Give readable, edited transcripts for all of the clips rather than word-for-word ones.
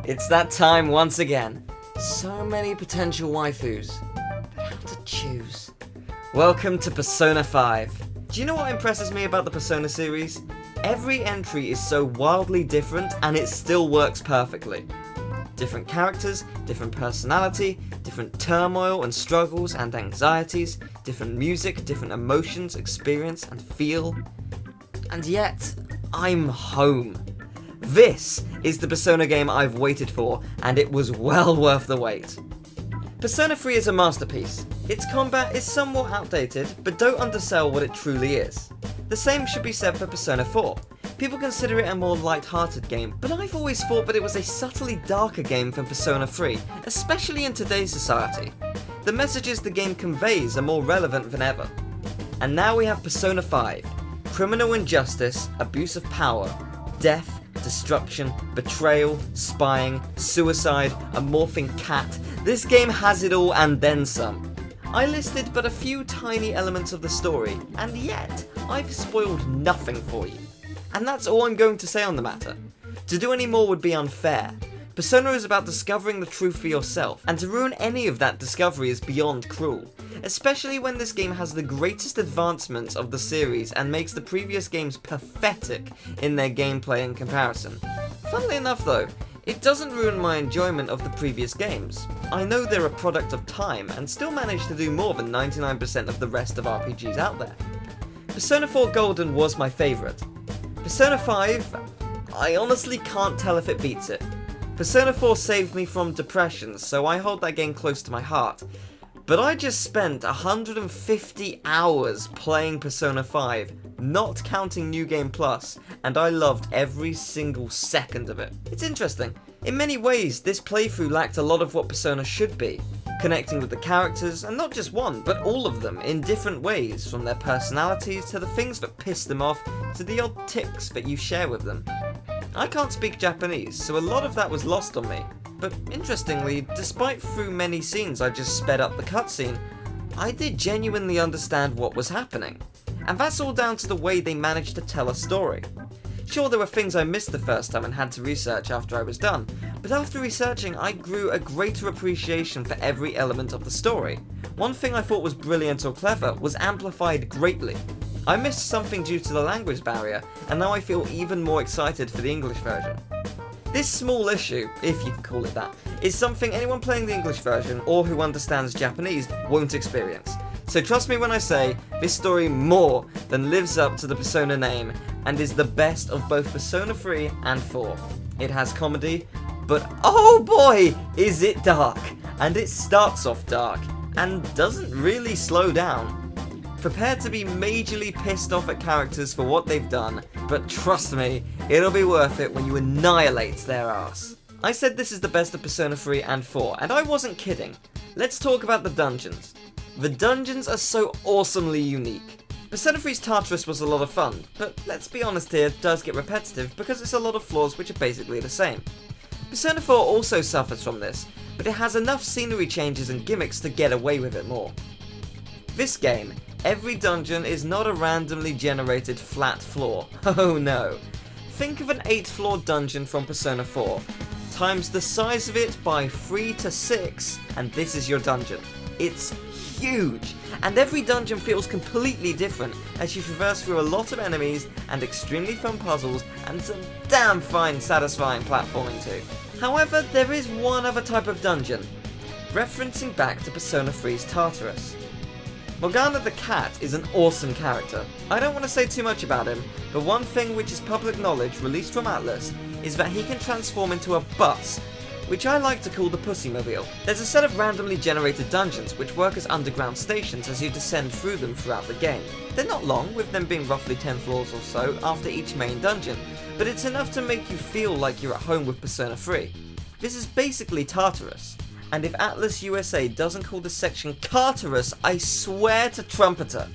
It's that time once again. So many potential waifus, but how to choose? Welcome to Persona 5. Do you know what impresses me about the Persona series? Every entry is so wildly different and it still works perfectly. Different characters, different personality, different turmoil and struggles and anxieties, different music, different emotions, experience and feel. And yet, I'm home. This is the Persona game I've waited for, and it was well worth the wait. Persona 3 is a masterpiece. Its combat is somewhat outdated, but don't undersell what it truly is. The same should be said for Persona 4. People consider it a more light-hearted game, but I've always thought that it was a subtly darker game than Persona 3, especially in today's society. The messages the game conveys are more relevant than ever. And now we have Persona 5. Criminal injustice, abuse of power, death, destruction, betrayal, spying, suicide, a morphing cat. This game has it all and then some. I listed but a few tiny elements of the story, and yet I've spoiled nothing for you. And that's all I'm going to say on the matter. To do any more would be unfair. Persona is about discovering the truth for yourself, and to ruin any of that discovery is beyond cruel. Especially when this game has the greatest advancements of the series and makes the previous games pathetic in their gameplay in comparison. Funnily enough though, it doesn't ruin my enjoyment of the previous games. I know they're a product of time and still manage to do more than 99% of the rest of RPGs out there. Persona 4 Golden was my favourite. Persona 5, I honestly can't tell if it beats it. Persona 4 saved me from depression, so I hold that game close to my heart. But I just spent 150 hours playing Persona 5, not counting New Game Plus, and I loved every single second of it. It's interesting. In many ways, this playthrough lacked a lot of what Persona should be, connecting with the characters, and not just one, but all of them, in different ways, from their personalities to the things that piss them off, to the odd tics that you share with them. I can't speak Japanese, so a lot of that was lost on me. But interestingly, despite through many scenes I just sped up the cutscene, I did genuinely understand what was happening. And that's all down to the way they managed to tell a story. Sure, there were things I missed the first time and had to research after I was done, but after researching I grew a greater appreciation for every element of the story. One thing I thought was brilliant or clever was amplified greatly. I missed something due to the language barrier, and now I feel even more excited for the English version. This small issue, if you can call it that, is something anyone playing the English version, or who understands Japanese, won't experience. So trust me when I say, this story more than lives up to the Persona name, and is the best of both Persona 3 and 4. It has comedy, but oh boy, is it dark! And it starts off dark, and doesn't really slow down. Prepare to be majorly pissed off at characters for what they've done, but trust me, it'll be worth it when you annihilate their ass. I said this is the best of Persona 3 and 4, and I wasn't kidding. Let's talk about the dungeons. The dungeons are so awesomely unique. Persona 3's Tartarus was a lot of fun, but let's be honest here, it does get repetitive because it's a lot of floors which are basically the same. Persona 4 also suffers from this, but it has enough scenery changes and gimmicks to get away with it more. This game, every dungeon is not a randomly generated flat floor. Oh no. Think of an 8th floor dungeon from Persona 4. Times the size of it by 3 to 6, and this is your dungeon. It's huge, and every dungeon feels completely different as you traverse through a lot of enemies and extremely fun puzzles and some damn fine satisfying platforming too. However, there is one other type of dungeon, referencing back to Persona 3's Tartarus. Morgana the cat is an awesome character. I don't want to say too much about him, but one thing which is public knowledge released from Atlus is that he can transform into a bus, which I like to call the Pussymobile. There's a set of randomly generated dungeons which work as underground stations as you descend through them throughout the game. They're not long, with them being roughly 10 floors or so after each main dungeon, but it's enough to make you feel like you're at home with Persona 3. This is basically Tartarus. And if Atlus USA doesn't call this section Cartarus, I swear to Trumpeter.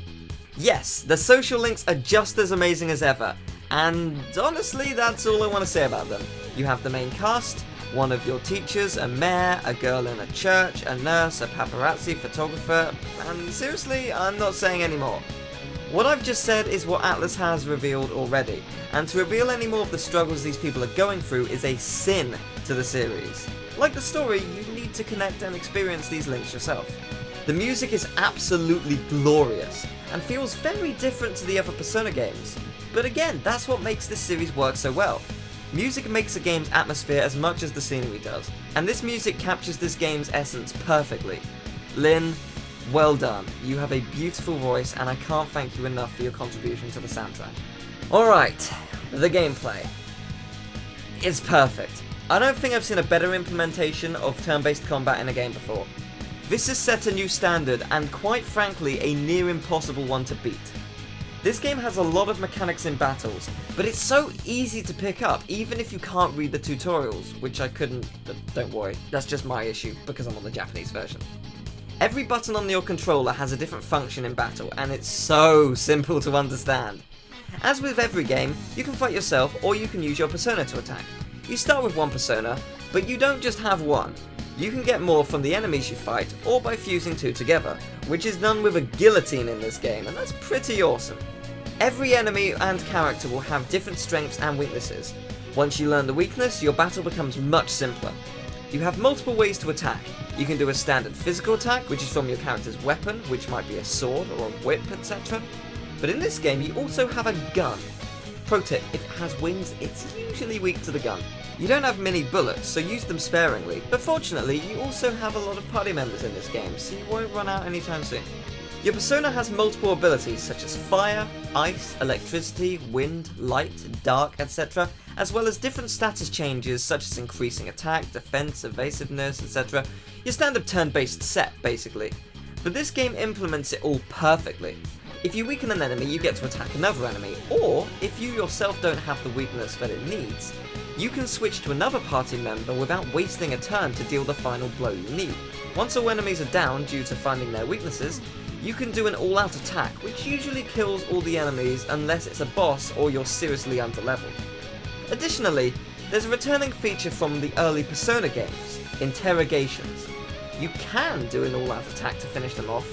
Yes, the social links are just as amazing as ever, and honestly that's all I want to say about them. You have the main cast, one of your teachers, a mayor, a girl in a church, a nurse, a paparazzi photographer, and seriously, I'm not saying any more. What I've just said is what Atlus has revealed already, and to reveal any more of the struggles these people are going through is a sin to the series. Like the story, you need to connect and experience these links yourself. The music is absolutely glorious, and feels very different to the other Persona games. But again, that's what makes this series work so well. Music makes a game's atmosphere as much as the scenery does, and this music captures this game's essence perfectly. Lynn, well done. You have a beautiful voice, and I can't thank you enough for your contribution to the soundtrack. Alright, the gameplay. It's perfect. I don't think I've seen a better implementation of turn-based combat in a game before. This has set a new standard, and quite frankly, a near impossible one to beat. This game has a lot of mechanics in battles, but it's so easy to pick up even if you can't read the tutorials, which I couldn't, but don't worry, that's just my issue because I'm on the Japanese version. Every button on your controller has a different function in battle, and it's so simple to understand. As with every game, you can fight yourself or you can use your persona to attack. You start with one persona, but you don't just have one. You can get more from the enemies you fight, or by fusing two together, which is done with a guillotine in this game, and that's pretty awesome. Every enemy and character will have different strengths and weaknesses. Once you learn the weakness, your battle becomes much simpler. You have multiple ways to attack. You can do a standard physical attack, which is from your character's weapon, which might be a sword or a whip, etc. But in this game, you also have a gun. Pro tip, if it has wings, it's usually weak to the gun. You don't have many bullets, so use them sparingly, but fortunately, you also have a lot of party members in this game, so you won't run out anytime soon. Your persona has multiple abilities such as fire, ice, electricity, wind, light, dark, etc., as well as different status changes such as increasing attack, defense, evasiveness, etc. Your standard turn-based set, basically. But this game implements it all perfectly. If you weaken an enemy, you get to attack another enemy, or if you yourself don't have the weakness that it needs, you can switch to another party member without wasting a turn to deal the final blow you need. Once all enemies are down due to finding their weaknesses, you can do an all-out attack, which usually kills all the enemies unless it's a boss or you're seriously underleveled. Additionally, there's a returning feature from the early Persona games, interrogations. You can do an all-out attack to finish them off,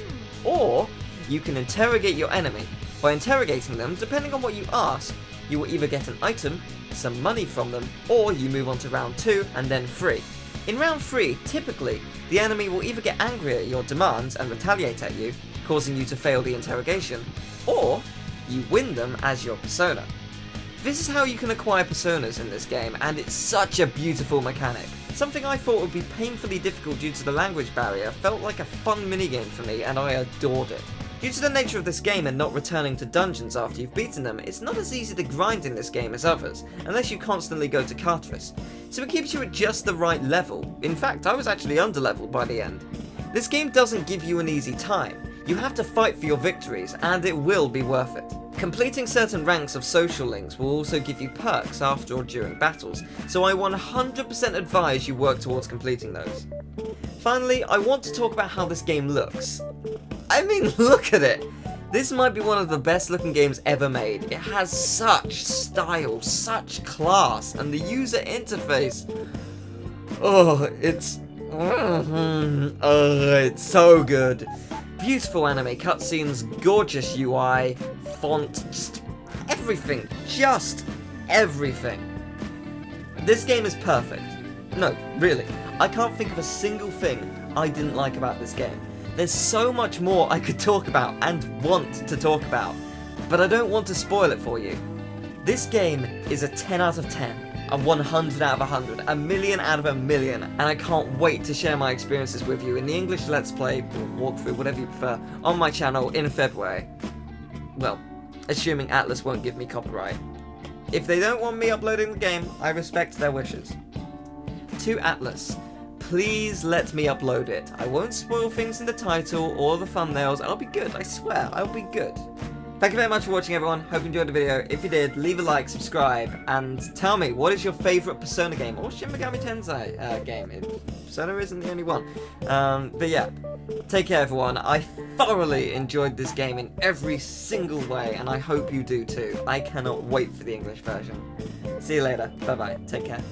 or you can interrogate your enemy. By interrogating them, depending on what you ask, you will either get an item, some money from them, or you move on to round 2 and then 3. In round 3, typically, the enemy will either get angry at your demands and retaliate at you, causing you to fail the interrogation, or you win them as your persona. This is how you can acquire personas in this game, and it's such a beautiful mechanic. Something I thought would be painfully difficult due to the language barrier felt like a fun minigame for me, and I adored it. Due to the nature of this game and not returning to dungeons after you've beaten them, it's not as easy to grind in this game as others, unless you constantly go to Cartris, so it keeps you at just the right level. In fact, I was actually underleveled by the end. This game doesn't give you an easy time. You have to fight for your victories, and it will be worth it. Completing certain ranks of social links will also give you perks after or during battles, so I 100% advise you work towards completing those. Finally, I want to talk about how this game looks. I mean, look at it! This might be one of the best looking games ever made. It has such style, such class, and the user interface. It's so good. Beautiful anime cutscenes, gorgeous UI, font, just everything. This game is perfect. No, really, I can't think of a single thing I didn't like about this game. There's so much more I could talk about and want to talk about, but I don't want to spoil it for you. This game is a 10 out of 10. A 100 out of 100, a million out of a million, and I can't wait to share my experiences with you in the English Let's Play, or walkthrough, whatever you prefer, on my channel in February. Well, assuming Atlas won't give me copyright. If they don't want me uploading the game, I respect their wishes. To Atlas, please let me upload it. I won't spoil things in the title or the thumbnails. I'll be good, I swear, I'll be good. Thank you very much for watching, everyone. Hope you enjoyed the video. If you did, leave a like, subscribe, and tell me, what is your favourite Persona game, or Shin Megami Tensei game? Persona isn't the only one. But yeah, take care, everyone. I thoroughly enjoyed this game in every single way, and I hope you do too. I cannot wait for the English version. See you later. Bye-bye. Take care.